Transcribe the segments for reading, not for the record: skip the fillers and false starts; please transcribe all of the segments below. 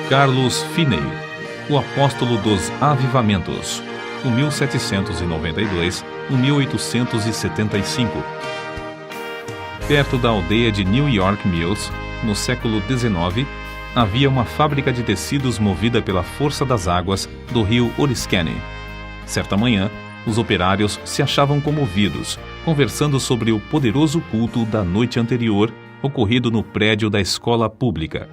Carlos Finney, o apóstolo dos avivamentos, o 1792-1875. Perto da aldeia de New York Mills, no século XIX, havia uma fábrica de tecidos movida pela força das águas do rio Oriskany. Certa manhã, os operários se achavam comovidos, conversando sobre o poderoso culto da noite anterior, ocorrido no prédio da escola pública.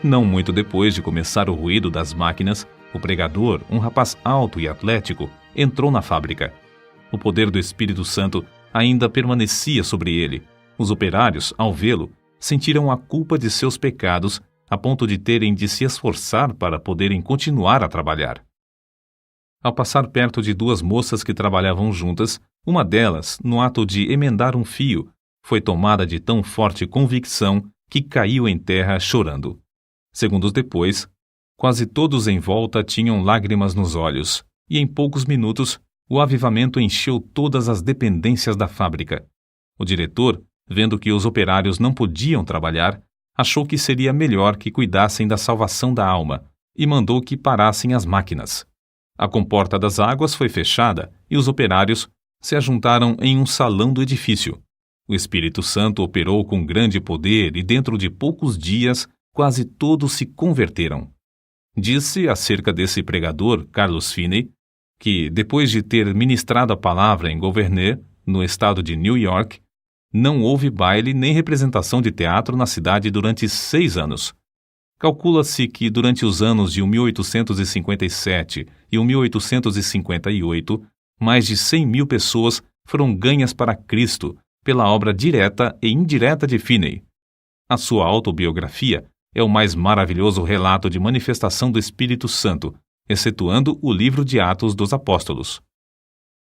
Não muito depois de começar o ruído das máquinas, o pregador, um rapaz alto e atlético, entrou na fábrica. O poder do Espírito Santo ainda permanecia sobre ele. Os operários, ao vê-lo, sentiram a culpa de seus pecados a ponto de terem de se esforçar para poderem continuar a trabalhar. Ao passar perto de duas moças que trabalhavam juntas, uma delas, no ato de emendar um fio, foi tomada de tão forte convicção que caiu em terra chorando. Segundos depois, quase todos em volta tinham lágrimas nos olhos, e em poucos minutos o avivamento encheu todas as dependências da fábrica. O diretor, vendo que os operários não podiam trabalhar, achou que seria melhor que cuidassem da salvação da alma e mandou que parassem as máquinas. A comporta das águas foi fechada e os operários se ajuntaram em um salão do edifício. O Espírito Santo operou com grande poder e dentro de poucos dias quase todos se converteram. Disse acerca desse pregador, Carlos Finney, que, depois de ter ministrado a palavra em Gouverneur, no estado de New York, não houve baile nem representação de teatro na cidade durante 6 anos. Calcula-se que durante os anos de 1857 e 1858, mais de 100.000 pessoas foram ganhas para Cristo pela obra direta e indireta de Finney. A sua autobiografia é o mais maravilhoso relato de manifestação do Espírito Santo, excetuando o livro de Atos dos Apóstolos.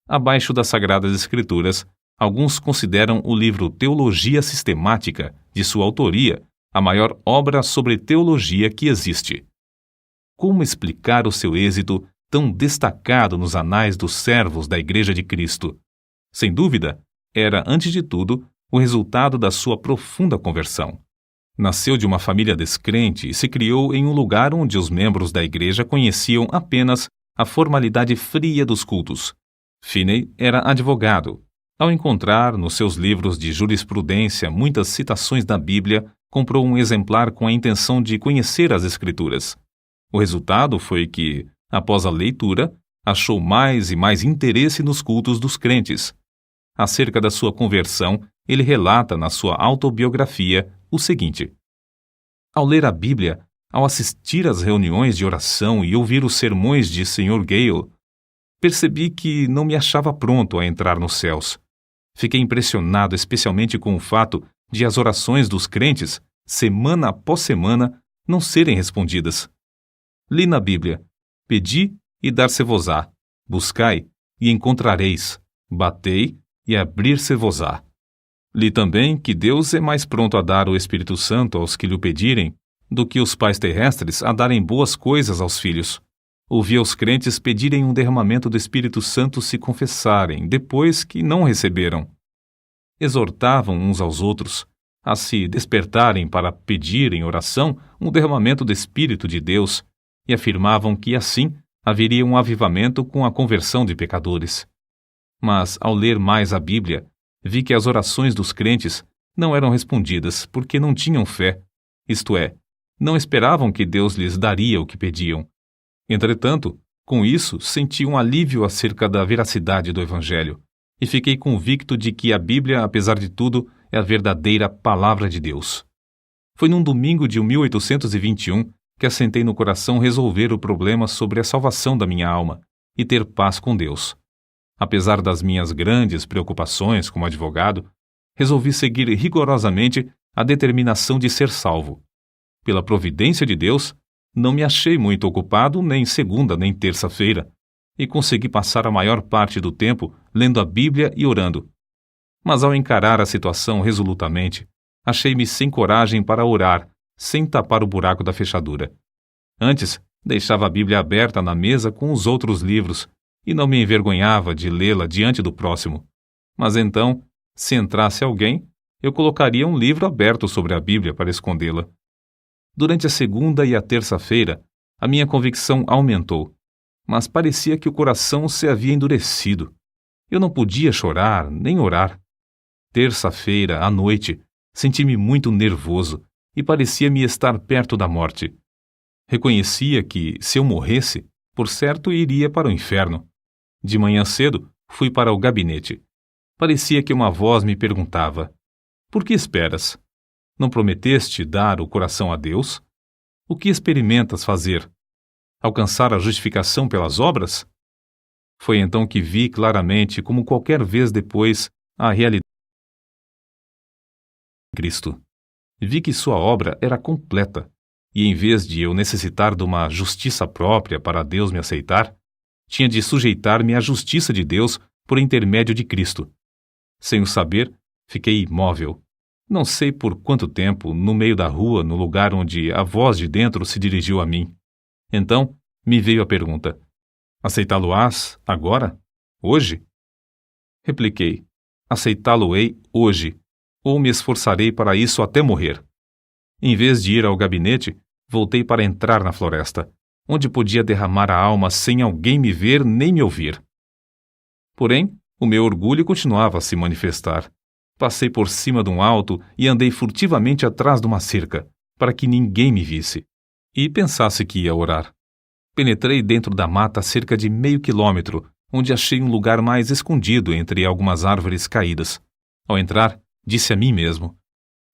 Abaixo das Sagradas Escrituras, alguns consideram o livro Teologia Sistemática, de sua autoria, a maior obra sobre teologia que existe. Como explicar o seu êxito tão destacado nos anais dos servos da Igreja de Cristo? Sem dúvida, era, antes de tudo, o resultado da sua profunda conversão. Nasceu de uma família descrente e se criou em um lugar onde os membros da igreja conheciam apenas a formalidade fria dos cultos. Finney era advogado. Ao encontrar nos seus livros de jurisprudência muitas citações da Bíblia, comprou um exemplar com a intenção de conhecer as Escrituras. O resultado foi que, após a leitura, achou mais e mais interesse nos cultos dos crentes. Acerca da sua conversão, ele relata na sua autobiografia o seguinte: ao ler a Bíblia, ao assistir às reuniões de oração e ouvir os sermões de Sr. Gale, percebi que não me achava pronto a entrar nos céus. Fiquei impressionado especialmente com o fato de as orações dos crentes, semana após semana, não serem respondidas. Li na Bíblia: pedi e dar-se-vos-á, buscai e encontrareis, batei e abrir-se-vos-á. Li também que Deus é mais pronto a dar o Espírito Santo aos que lhe o pedirem do que os pais terrestres a darem boas coisas aos filhos. Ouvi os crentes pedirem um derramamento do Espírito Santo se confessarem, depois que não receberam. Exortavam uns aos outros a se despertarem para pedir em oração um derramamento do Espírito de Deus e afirmavam que assim haveria um avivamento com a conversão de pecadores. Mas, ao ler mais a Bíblia, vi que as orações dos crentes não eram respondidas porque não tinham fé, isto é, não esperavam que Deus lhes daria o que pediam. Entretanto, com isso, senti um alívio acerca da veracidade do Evangelho e fiquei convicto de que a Bíblia, apesar de tudo, é a verdadeira Palavra de Deus. Foi num domingo de 1821 que assentei no coração resolver o problema sobre a salvação da minha alma e ter paz com Deus. Apesar das minhas grandes preocupações como advogado, resolvi seguir rigorosamente a determinação de ser salvo. Pela providência de Deus, não me achei muito ocupado nem segunda nem terça-feira, e consegui passar a maior parte do tempo lendo a Bíblia e orando. Mas ao encarar a situação resolutamente, achei-me sem coragem para orar, sem tapar o buraco da fechadura. Antes, deixava a Bíblia aberta na mesa com os outros livros, e não me envergonhava de lê-la diante do próximo. Mas então, se entrasse alguém, eu colocaria um livro aberto sobre a Bíblia para escondê-la. Durante a segunda e a terça-feira, a minha convicção aumentou, mas parecia que o coração se havia endurecido. Eu não podia chorar nem orar. Terça-feira, à noite, senti-me muito nervoso e parecia-me estar perto da morte. Reconhecia que, se eu morresse, por certo iria para o inferno. De manhã cedo, fui para o gabinete. Parecia que uma voz me perguntava: por que esperas? Não prometeste dar o coração a Deus? O que experimentas fazer? Alcançar a justificação pelas obras? Foi então que vi claramente, como qualquer vez depois, a realidade de Cristo. Vi que sua obra era completa, e em vez de eu necessitar de uma justiça própria para Deus me aceitar, tinha de sujeitar-me à justiça de Deus por intermédio de Cristo. Sem o saber, fiquei imóvel. Não sei por quanto tempo, no meio da rua, no lugar onde a voz de dentro se dirigiu a mim. Então, me veio a pergunta: aceitá-lo-ás agora? Hoje? Repliquei: aceitá-lo-ei hoje, ou me esforçarei para isso até morrer. Em vez de ir ao gabinete, voltei para entrar na floresta, onde podia derramar a alma sem alguém me ver nem me ouvir. Porém, o meu orgulho continuava a se manifestar. Passei por cima de um alto e andei furtivamente atrás de uma cerca, para que ninguém me visse e pensasse que ia orar. Penetrei dentro da mata cerca de meio quilômetro, onde achei um lugar mais escondido entre algumas árvores caídas. Ao entrar, disse a mim mesmo: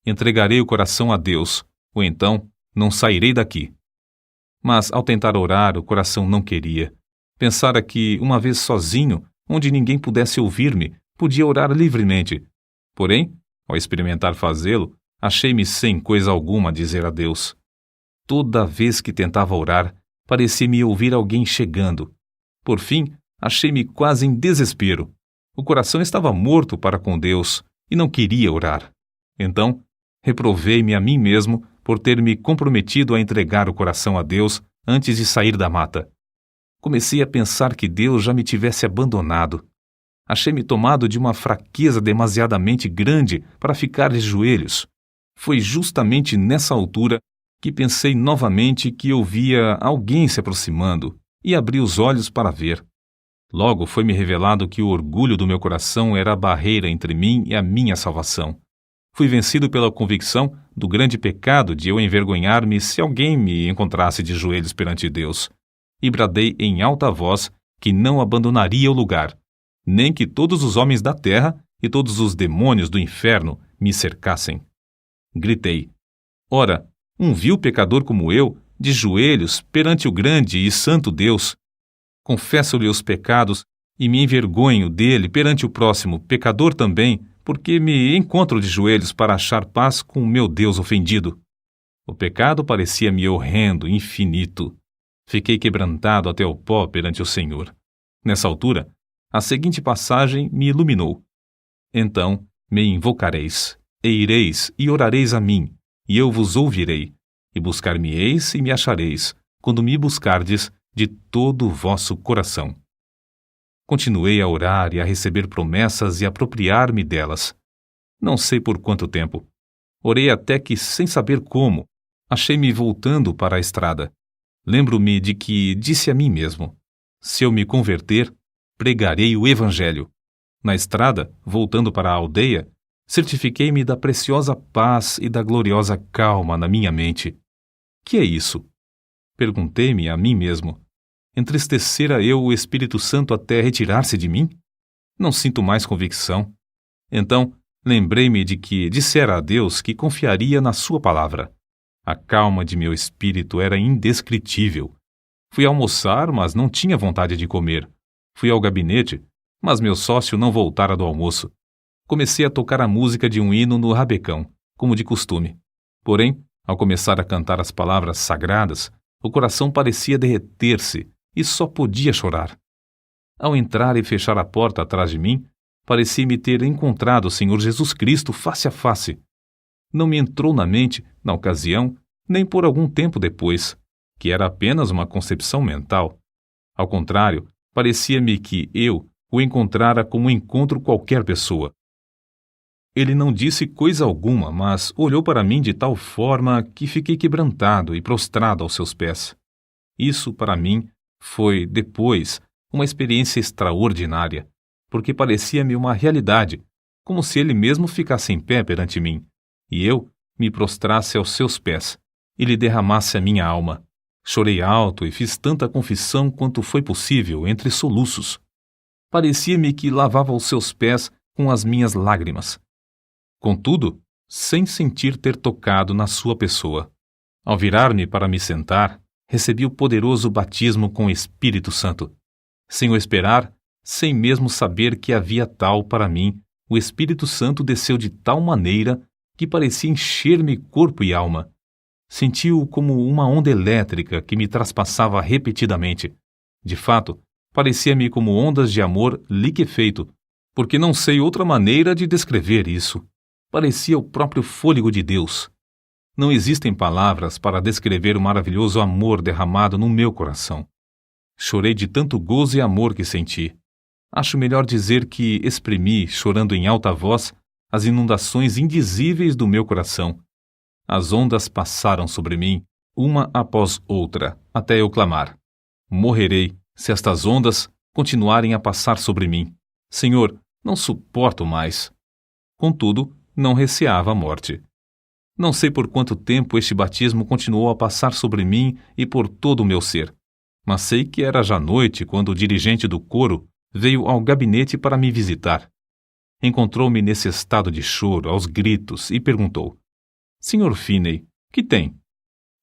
entregarei o coração a Deus, ou então não sairei daqui. Mas, ao tentar orar, o coração não queria. Pensara que, uma vez sozinho, onde ninguém pudesse ouvir-me, podia orar livremente. Porém, ao experimentar fazê-lo, achei-me sem coisa alguma a dizer a Deus. Toda vez que tentava orar, parecia-me ouvir alguém chegando. Por fim, achei-me quase em desespero. O coração estava morto para com Deus e não queria orar. Então, reprovei-me a mim mesmo por ter me comprometido a entregar o coração a Deus antes de sair da mata. Comecei a pensar que Deus já me tivesse abandonado. Achei-me tomado de uma fraqueza demasiadamente grande para ficar de joelhos. Foi justamente nessa altura que pensei novamente que eu via alguém se aproximando e abri os olhos para ver. Logo foi-me revelado que o orgulho do meu coração era a barreira entre mim e a minha salvação. Fui vencido pela convicção do grande pecado de eu envergonhar-me se alguém me encontrasse de joelhos perante Deus, e bradei em alta voz que não abandonaria o lugar, nem que todos os homens da terra e todos os demônios do inferno me cercassem. Gritei: ora, um vil pecador como eu, de joelhos perante o grande e santo Deus, confesso-lhe os pecados e me envergonho dele perante o próximo pecador também, porque me encontro de joelhos para achar paz com o meu Deus ofendido. O pecado parecia-me horrendo, infinito. Fiquei quebrantado até o pó perante o Senhor. Nessa altura, a seguinte passagem me iluminou: então me invocareis, e ireis e orareis a mim, e eu vos ouvirei, e buscar-me-eis e me achareis, quando me buscardes de todo o vosso coração. Continuei a orar e a receber promessas e a apropriar-me delas. Não sei por quanto tempo. Orei até que, sem saber como, achei-me voltando para a estrada. Lembro-me de que disse a mim mesmo: se eu me converter, pregarei o Evangelho. Na estrada, voltando para a aldeia, certifiquei-me da preciosa paz e da gloriosa calma na minha mente. Que é isso? Perguntei-me a mim mesmo. Entristecera eu o Espírito Santo até retirar-se de mim? Não sinto mais convicção. Então, lembrei-me de que dissera a Deus que confiaria na sua palavra. A calma de meu espírito era indescritível. Fui almoçar, mas não tinha vontade de comer. Fui ao gabinete, mas meu sócio não voltara do almoço. Comecei a tocar a música de um hino no rabecão, como de costume. Porém, ao começar a cantar as palavras sagradas, o coração parecia derreter-se e só podia chorar. Ao entrar e fechar a porta atrás de mim, parecia-me ter encontrado o Senhor Jesus Cristo face a face. Não me entrou na mente, na ocasião, nem por algum tempo depois, que era apenas uma concepção mental. Ao contrário, parecia-me que eu o encontrara como encontro qualquer pessoa. Ele não disse coisa alguma, mas olhou para mim de tal forma que fiquei quebrantado e prostrado aos seus pés. Isso, para mim, foi, depois, uma experiência extraordinária, porque parecia-me uma realidade, como se ele mesmo ficasse em pé perante mim, e eu me prostrasse aos seus pés, e lhe derramasse a minha alma. Chorei alto e fiz tanta confissão quanto foi possível entre soluços. Parecia-me que lavava os seus pés com as minhas lágrimas. Contudo, sem sentir ter tocado na sua pessoa. Ao virar-me para me sentar, recebi o poderoso batismo com o Espírito Santo. Sem o esperar, sem mesmo saber que havia tal para mim, o Espírito Santo desceu de tal maneira que parecia encher-me corpo e alma. Senti-o como uma onda elétrica que me traspassava repetidamente. De fato, parecia-me como ondas de amor liquefeito, porque não sei outra maneira de descrever isso. Parecia o próprio fôlego de Deus. Não existem palavras para descrever o maravilhoso amor derramado no meu coração. Chorei de tanto gozo e amor que senti. Acho melhor dizer que exprimi, chorando em alta voz, as inundações indizíveis do meu coração. As ondas passaram sobre mim, uma após outra, até eu clamar: morrerei, se estas ondas continuarem a passar sobre mim. Senhor, não suporto mais. Contudo, não receava a morte. Não sei por quanto tempo este batismo continuou a passar sobre mim e por todo o meu ser, mas sei que era já noite quando o dirigente do coro veio ao gabinete para me visitar. Encontrou-me nesse estado de choro, aos gritos, e perguntou: Sr. Finney, que tem?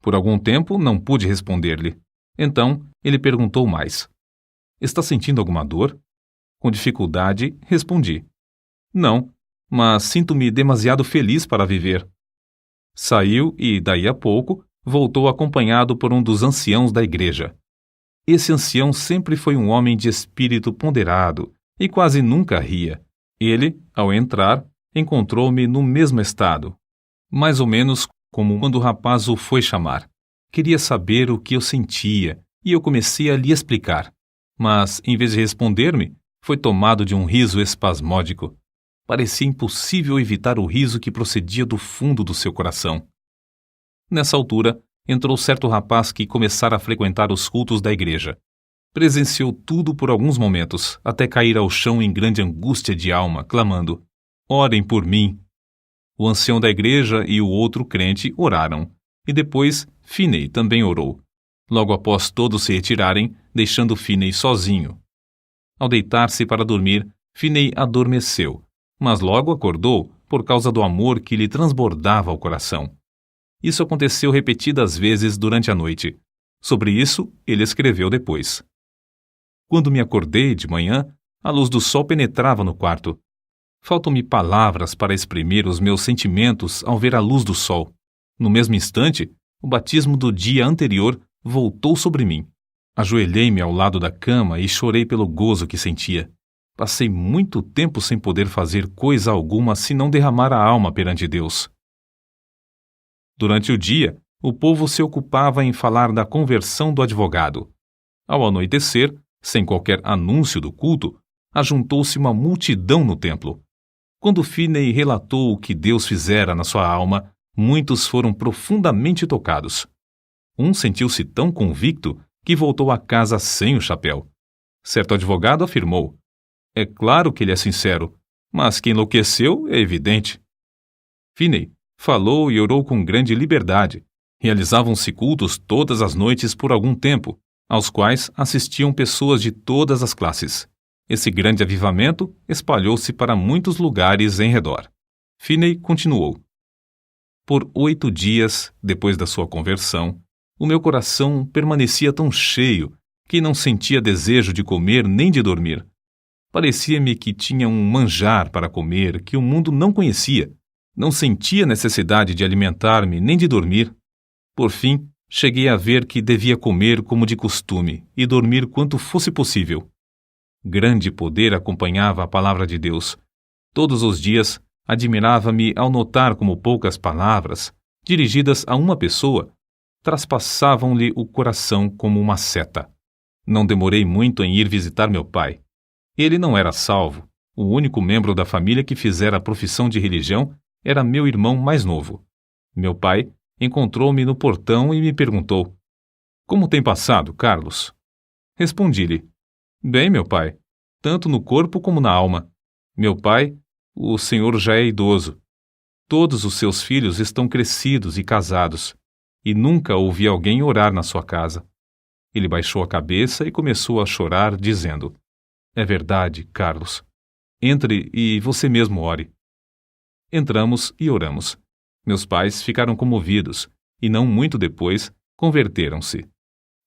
Por algum tempo não pude responder-lhe. Então ele perguntou mais: Está sentindo alguma dor? Com dificuldade, respondi: Não, mas sinto-me demasiado feliz para viver. Saiu e, daí a pouco, voltou acompanhado por um dos anciãos da igreja. Esse ancião sempre foi um homem de espírito ponderado e quase nunca ria. Ele, ao entrar, encontrou-me no mesmo estado, mais ou menos como quando o rapaz o foi chamar. Queria saber o que eu sentia e eu comecei a lhe explicar. Mas, em vez de responder-me, foi tomado de um riso espasmódico. Parecia impossível evitar o riso que procedia do fundo do seu coração. Nessa altura, entrou certo rapaz que começara a frequentar os cultos da igreja. Presenciou tudo por alguns momentos, até cair ao chão em grande angústia de alma, clamando: Orem por mim! O ancião da igreja e o outro crente oraram, e depois Finney também orou. Logo após todos se retirarem, deixando Finney sozinho. Ao deitar-se para dormir, Finney adormeceu, mas logo acordou por causa do amor que lhe transbordava ao coração. Isso aconteceu repetidas vezes durante a noite. Sobre isso, ele escreveu depois: Quando me acordei de manhã, a luz do sol penetrava no quarto. Faltam-me palavras para exprimir os meus sentimentos ao ver a luz do sol. No mesmo instante, o batismo do dia anterior voltou sobre mim. Ajoelhei-me ao lado da cama e chorei pelo gozo que sentia. Passei muito tempo sem poder fazer coisa alguma senão derramar a alma perante Deus. Durante o dia, o povo se ocupava em falar da conversão do advogado. Ao anoitecer, sem qualquer anúncio do culto, ajuntou-se uma multidão no templo. Quando Finney relatou o que Deus fizera na sua alma, muitos foram profundamente tocados. Um sentiu-se tão convicto que voltou a casa sem o chapéu. Certo advogado afirmou: É claro que ele é sincero, mas que enlouqueceu é evidente. Finney falou e orou com grande liberdade. Realizavam-se cultos todas as noites por algum tempo, aos quais assistiam pessoas de todas as classes. Esse grande avivamento espalhou-se para muitos lugares em redor. Finney continuou: Por 8 dias, depois da sua conversão, o meu coração permanecia tão cheio que não sentia desejo de comer nem de dormir. Parecia-me que tinha um manjar para comer que o mundo não conhecia. Não sentia necessidade de alimentar-me nem de dormir. Por fim, cheguei a ver que devia comer como de costume e dormir quanto fosse possível. Grande poder acompanhava a palavra de Deus. Todos os dias, admirava-me ao notar como poucas palavras, dirigidas a uma pessoa, traspassavam-lhe o coração como uma seta. Não demorei muito em ir visitar meu pai. Ele não era salvo. O único membro da família que fizera a profissão de religião era meu irmão mais novo. Meu pai encontrou-me no portão e me perguntou: "Como tem passado, Carlos?" Respondi-lhe: "Bem, meu pai, tanto no corpo como na alma. Meu pai, o senhor já é idoso. Todos os seus filhos estão crescidos e casados, e nunca ouvi alguém orar na sua casa." Ele baixou a cabeça e começou a chorar, dizendo: "É verdade, Carlos. Entre e você mesmo ore." Entramos e oramos. Meus pais ficaram comovidos e, não muito depois, converteram-se.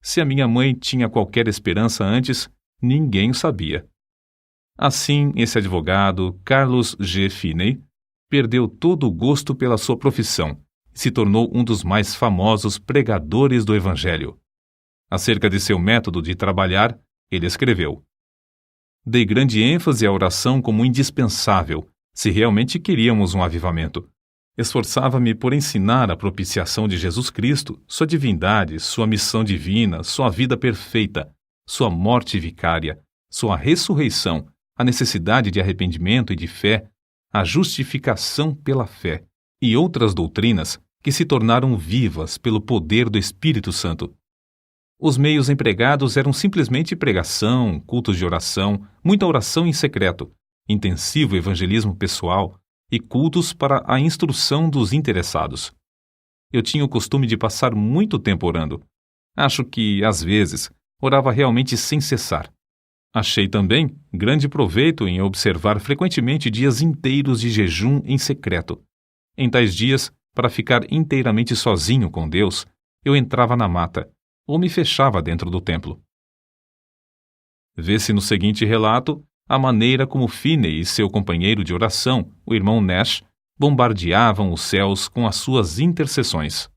Se a minha mãe tinha qualquer esperança antes, ninguém o sabia. Assim, esse advogado, Carlos G. Finney, perdeu todo o gosto pela sua profissão e se tornou um dos mais famosos pregadores do Evangelho. Acerca de seu método de trabalhar, ele escreveu: "Dei grande ênfase à oração como indispensável, se realmente queríamos um avivamento. Esforçava-me por ensinar a propiciação de Jesus Cristo, sua divindade, sua missão divina, sua vida perfeita, sua morte vicária, sua ressurreição, a necessidade de arrependimento e de fé, a justificação pela fé e outras doutrinas que se tornaram vivas pelo poder do Espírito Santo. Os meios empregados eram simplesmente pregação, cultos de oração, muita oração em secreto, intensivo evangelismo pessoal e cultos para a instrução dos interessados. Eu tinha o costume de passar muito tempo orando. Acho que, às vezes, orava realmente sem cessar. Achei também grande proveito em observar frequentemente dias inteiros de jejum em secreto. Em tais dias, para ficar inteiramente sozinho com Deus, eu entrava na mata ou me fechava dentro do templo." Vê-se no seguinte relato a maneira como Finney e seu companheiro de oração, o irmão Nash, bombardeavam os céus com as suas intercessões.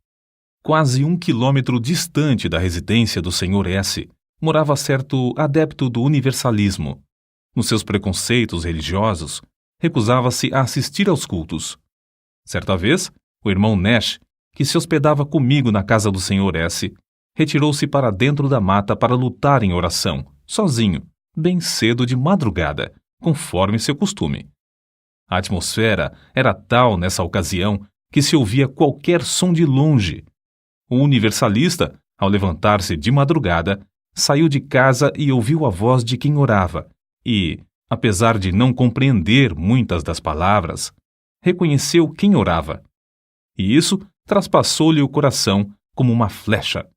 Quase 1 quilômetro distante da residência do Sr. S., morava certo adepto do universalismo. Nos seus preconceitos religiosos, recusava-se a assistir aos cultos. Certa vez, o irmão Nash, que se hospedava comigo na casa do Sr. S., retirou-se para dentro da mata para lutar em oração, sozinho, bem cedo de madrugada, conforme seu costume. A atmosfera era tal nessa ocasião que se ouvia qualquer som de longe. O universalista, ao levantar-se de madrugada, saiu de casa e ouviu a voz de quem orava e, apesar de não compreender muitas das palavras, reconheceu quem orava. E isso traspassou-lhe o coração como uma flecha.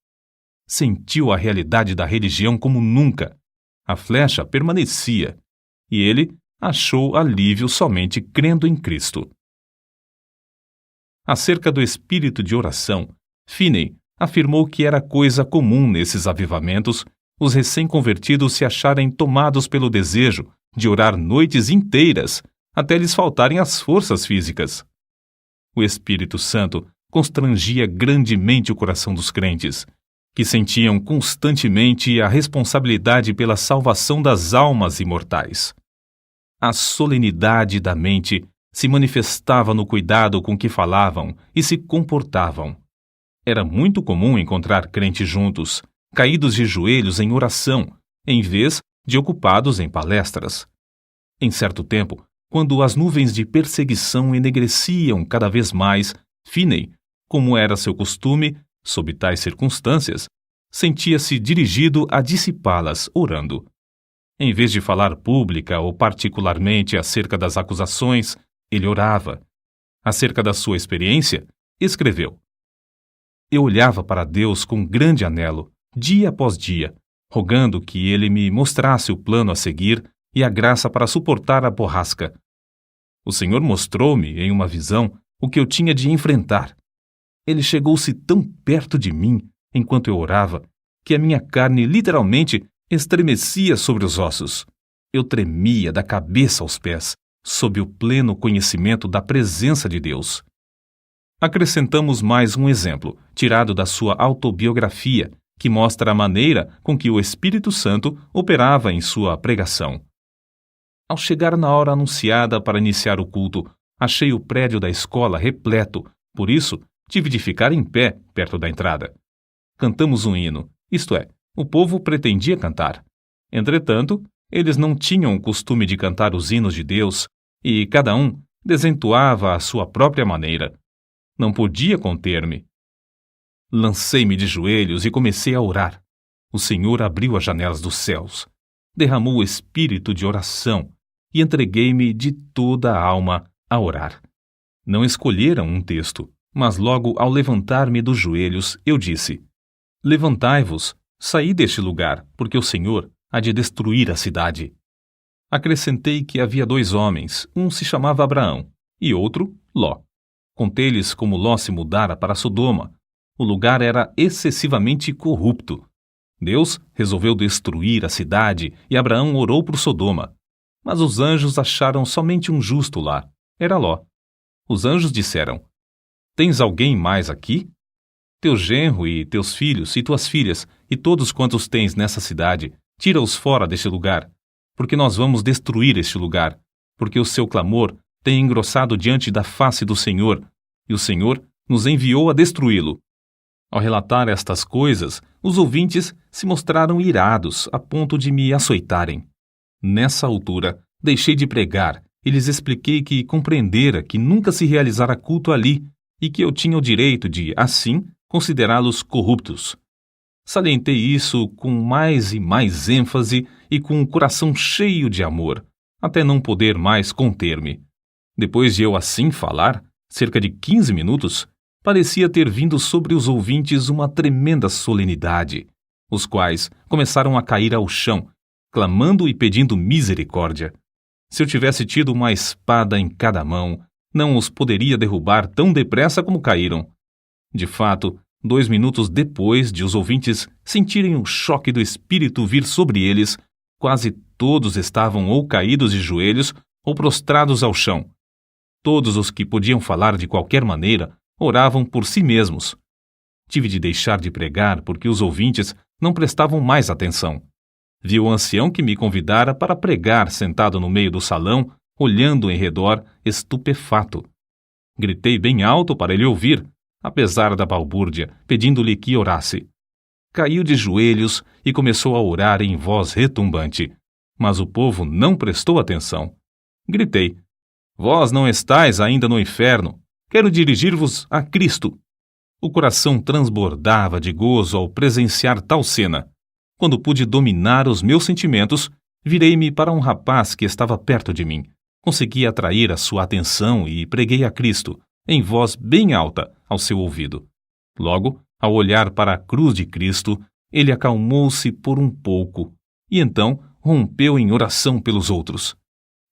Sentiu a realidade da religião como nunca. A flecha permanecia, e ele achou alívio somente crendo em Cristo. Acerca do espírito de oração, Finney afirmou que era coisa comum nesses avivamentos os recém-convertidos se acharem tomados pelo desejo de orar noites inteiras até lhes faltarem as forças físicas. O Espírito Santo constrangia grandemente o coração dos crentes, que sentiam constantemente a responsabilidade pela salvação das almas imortais. A solenidade da mente se manifestava no cuidado com que falavam e se comportavam. Era muito comum encontrar crentes juntos, caídos de joelhos em oração, em vez de ocupados em palestras. Em certo tempo, quando as nuvens de perseguição enegreciam cada vez mais, Finney, como era seu costume, sob tais circunstâncias, sentia-se dirigido a dissipá-las, orando. Em vez de falar pública ou particularmente acerca das acusações, ele orava. Acerca da sua experiência, escreveu: "Eu olhava para Deus com grande anelo, dia após dia, rogando que Ele me mostrasse o plano a seguir e a graça para suportar a borrasca. O Senhor mostrou-me, em uma visão, o que eu tinha de enfrentar. Ele chegou-se tão perto de mim, enquanto eu orava, que a minha carne literalmente estremecia sobre os ossos. Eu tremia da cabeça aos pés, sob o pleno conhecimento da presença de Deus." Acrescentamos mais um exemplo, tirado da sua autobiografia, que mostra a maneira com que o Espírito Santo operava em sua pregação. Ao chegar na hora anunciada para iniciar o culto, achei o prédio da escola repleto, por isso tive de ficar em pé perto da entrada. Cantamos um hino, isto é, o povo pretendia cantar. Entretanto, Eles não tinham o costume de cantar os hinos de Deus e cada um desentoava à sua própria maneira. Não podia conter-me. Lancei-me de joelhos e comecei a orar. O Senhor abriu as janelas dos céus, derramou o espírito de oração e entreguei-me de toda a alma a orar. Não escolheram um texto, mas logo ao levantar-me dos joelhos, eu disse: Levantai-vos, saí deste lugar, porque o Senhor há de destruir a cidade. Acrescentei que havia 2 homens, um se chamava Abraão e outro Ló. Contei-lhes como Ló se mudara para Sodoma. O lugar era excessivamente corrupto. Deus resolveu destruir a cidade e Abraão orou por Sodoma. Mas os anjos acharam somente um justo lá. Era Ló. Os anjos disseram: Tens alguém mais aqui? Teu genro e teus filhos e tuas filhas e todos quantos tens nessa cidade, tira-os fora deste lugar, porque nós vamos destruir este lugar, porque o seu clamor tem engrossado diante da face do Senhor, e o Senhor nos enviou a destruí-lo. Ao relatar estas coisas, os ouvintes se mostraram irados a ponto de me açoitarem. Nessa altura, deixei de pregar e lhes expliquei que compreendera que nunca se realizara culto ali e que eu tinha o direito de, assim, considerá-los corruptos. Salientei isso com mais e mais ênfase e com o coração cheio de amor, até não poder mais conter-me. Depois de eu assim falar, cerca de 15 minutos, parecia ter vindo sobre os ouvintes uma tremenda solenidade, os quais começaram a cair ao chão, clamando e pedindo misericórdia. Se eu tivesse tido uma espada em cada mão, não os poderia derrubar tão depressa como caíram. De fato, 2 minutos depois de os ouvintes sentirem o choque do espírito vir sobre eles, quase todos estavam ou caídos de joelhos ou prostrados ao chão. Todos os que podiam falar de qualquer maneira oravam por si mesmos. Tive de deixar de pregar porque os ouvintes não prestavam mais atenção. Vi o ancião que me convidara para pregar sentado no meio do salão, olhando em redor, estupefato. Gritei bem alto para ele ouvir, apesar da balbúrdia, pedindo-lhe que orasse. Caiu de joelhos e começou a orar em voz retumbante, mas o povo não prestou atenção. Gritei: Vós não estáis ainda no inferno. Quero dirigir-vos a Cristo. O coração transbordava de gozo ao presenciar tal cena. Quando pude dominar os meus sentimentos, virei-me para um rapaz que estava perto de mim. Consegui atrair a sua atenção e preguei a Cristo, em voz bem alta, ao seu ouvido. Logo, ao olhar para a cruz de Cristo, ele acalmou-se por um pouco e então rompeu em oração pelos outros.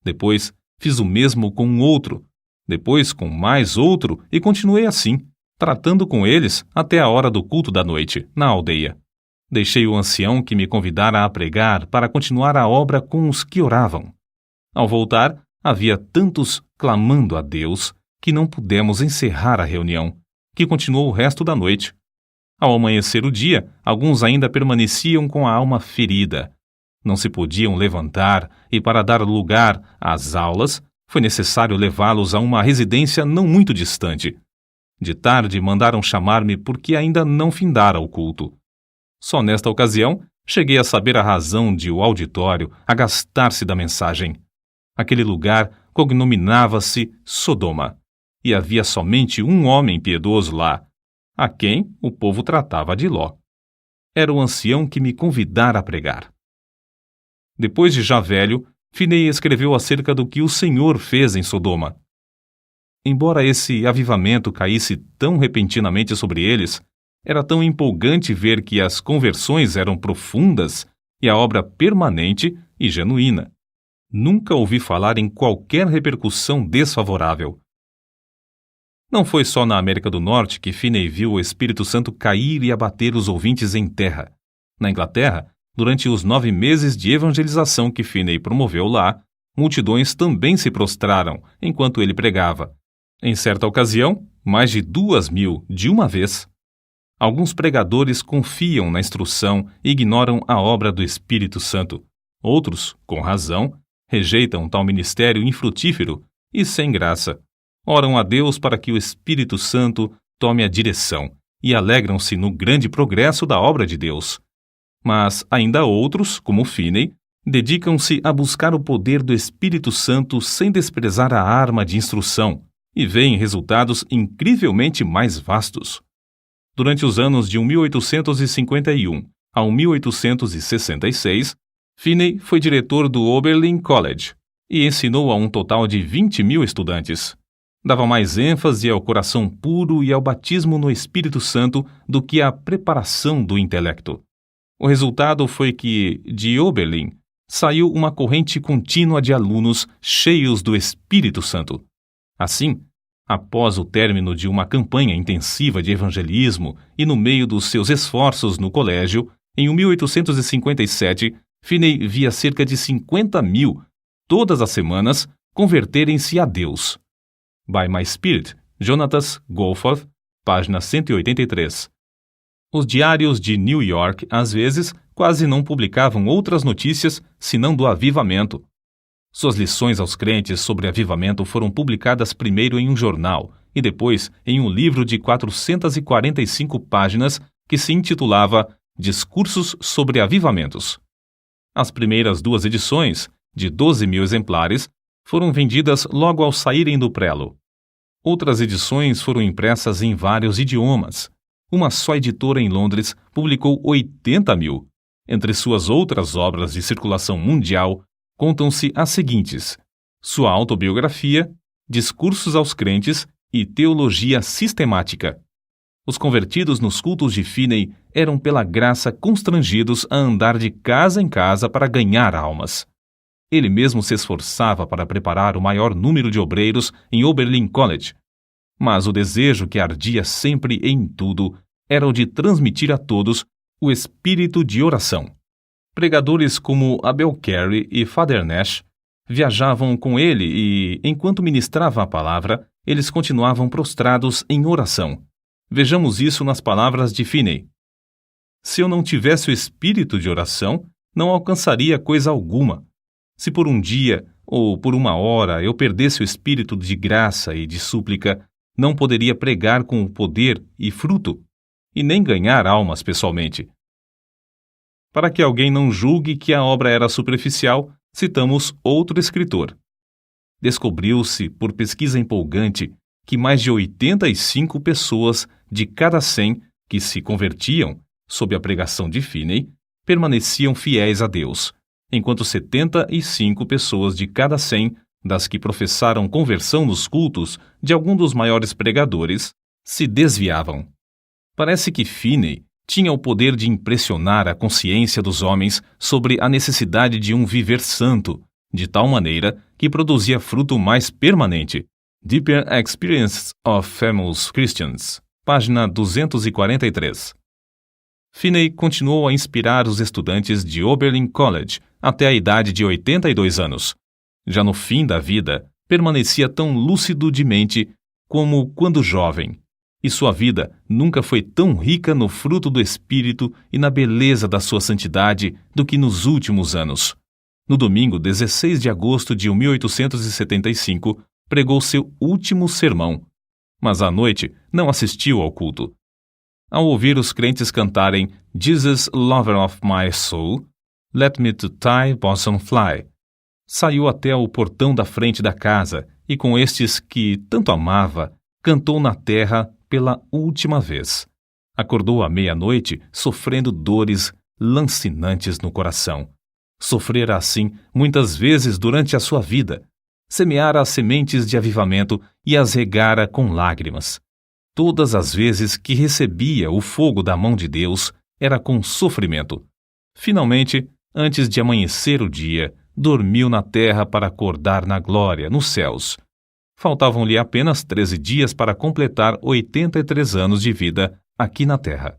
Depois, fiz o mesmo com um outro, depois com mais outro e continuei assim, tratando com eles até a hora do culto da noite, na aldeia. Deixei o ancião que me convidara a pregar para continuar a obra com os que oravam. Ao voltar, havia tantos clamando a Deus que não pudemos encerrar a reunião, que continuou o resto da noite. Ao amanhecer o dia, alguns ainda permaneciam com a alma ferida. Não se podiam levantar e, para dar lugar às aulas, foi necessário levá-los a uma residência não muito distante. De tarde mandaram chamar-me porque ainda não findara o culto. Só nesta ocasião cheguei a saber a razão de o auditório agastar-se da mensagem. Aquele lugar cognominava-se Sodoma, e havia somente um homem piedoso lá, a quem o povo tratava de Ló. Era o ancião que me convidara a pregar. Depois de já velho, Finney escreveu acerca do que o Senhor fez em Sodoma. Embora esse avivamento caísse tão repentinamente sobre eles, era tão empolgante ver que as conversões eram profundas e a obra permanente e genuína. Nunca ouvi falar em qualquer repercussão desfavorável. Não foi só na América do Norte que Finney viu o Espírito Santo cair e abater os ouvintes em terra. Na Inglaterra, durante os 9 meses de evangelização que Finney promoveu lá, multidões também se prostraram enquanto ele pregava. Em certa ocasião, mais de 2.000 de uma vez. Alguns pregadores confiam na instrução e ignoram a obra do Espírito Santo. Outros, com razão, rejeitam tal ministério infrutífero e sem graça. Oram a Deus para que o Espírito Santo tome a direção e alegram-se no grande progresso da obra de Deus. Mas ainda outros, como Finney, Dedicam-se a buscar o poder do Espírito Santo sem desprezar a arma de instrução e veem resultados incrivelmente mais vastos. Durante os anos de 1851 a 1866, Finney foi diretor do Oberlin College e ensinou a um total de 20.000 estudantes. Dava mais ênfase ao coração puro e ao batismo no Espírito Santo do que à preparação do intelecto. O resultado foi que, de Oberlin, saiu uma corrente contínua de alunos cheios do Espírito Santo. Assim, após o término de uma campanha intensiva de evangelismo e no meio dos seus esforços no colégio, em 1857, Finney via cerca de 50.000, todas as semanas, converterem-se a Deus. By My Spirit, Jonathan Goforth, página 183. Os diários de New York, às vezes, quase não publicavam outras notícias senão do avivamento. Suas lições aos crentes sobre avivamento foram publicadas primeiro em um jornal e depois em um livro de 445 páginas que se intitulava Discursos sobre Avivamentos. As primeiras 2 edições, de 12.000 exemplares, foram vendidas logo ao saírem do prelo. Outras edições foram impressas em vários idiomas. Uma só editora em Londres publicou 80.000. Entre suas outras obras de circulação mundial, contam-se as seguintes: sua autobiografia, Discursos aos Crentes e Teologia Sistemática. Os convertidos nos cultos de Finney eram pela graça constrangidos a andar de casa em casa para ganhar almas. Ele mesmo se esforçava para preparar o maior número de obreiros em Oberlin College. Mas o desejo que ardia sempre em tudo era o de transmitir a todos o espírito de oração. Pregadores como Abel Carey e Father Nash viajavam com ele e, enquanto ministrava a palavra, eles continuavam prostrados em oração. Vejamos isso nas palavras de Finney. Se eu não tivesse o espírito de oração, não alcançaria coisa alguma. Se por um dia ou por uma hora eu perdesse o espírito de graça e de súplica, não poderia pregar com o poder e fruto, e nem ganhar almas pessoalmente. Para que alguém não julgue que a obra era superficial, citamos outro escritor. Descobriu-se, por pesquisa empolgante, que mais de 85 pessoas de cada 100 que se convertiam sob a pregação de Finney permaneciam fiéis a Deus, enquanto 75 pessoas de cada 100 das que professaram conversão nos cultos de algum dos maiores pregadores se desviavam. Parece que Finney tinha o poder de impressionar a consciência dos homens sobre a necessidade de um viver santo, de tal maneira que produzia fruto mais permanente. Deeper Experience of Famous Christians, página 243. Finney continuou a inspirar os estudantes de Oberlin College até a idade de 82 anos. Já no fim da vida, permanecia tão lúcido de mente como quando jovem, e sua vida nunca foi tão rica no fruto do Espírito e na beleza da sua santidade do que nos últimos anos. No domingo 16 de agosto de 1875, pregou seu último sermão, mas à noite não assistiu ao culto. Ao ouvir os crentes cantarem Jesus, Lover of My Soul, Let Me to Thy Bosom Fly, saiu até o portão da frente da casa e com estes que tanto amava, cantou na terra pela última vez. Acordou à meia-noite sofrendo dores lancinantes no coração. Sofrera assim muitas vezes durante a sua vida. Semeara as sementes de avivamento e as regara com lágrimas. Todas as vezes que recebia o fogo da mão de Deus, era com sofrimento. Finalmente, antes de amanhecer o dia, dormiu na terra para acordar na glória, nos céus. Faltavam-lhe apenas 13 dias para completar 83 anos de vida aqui na terra.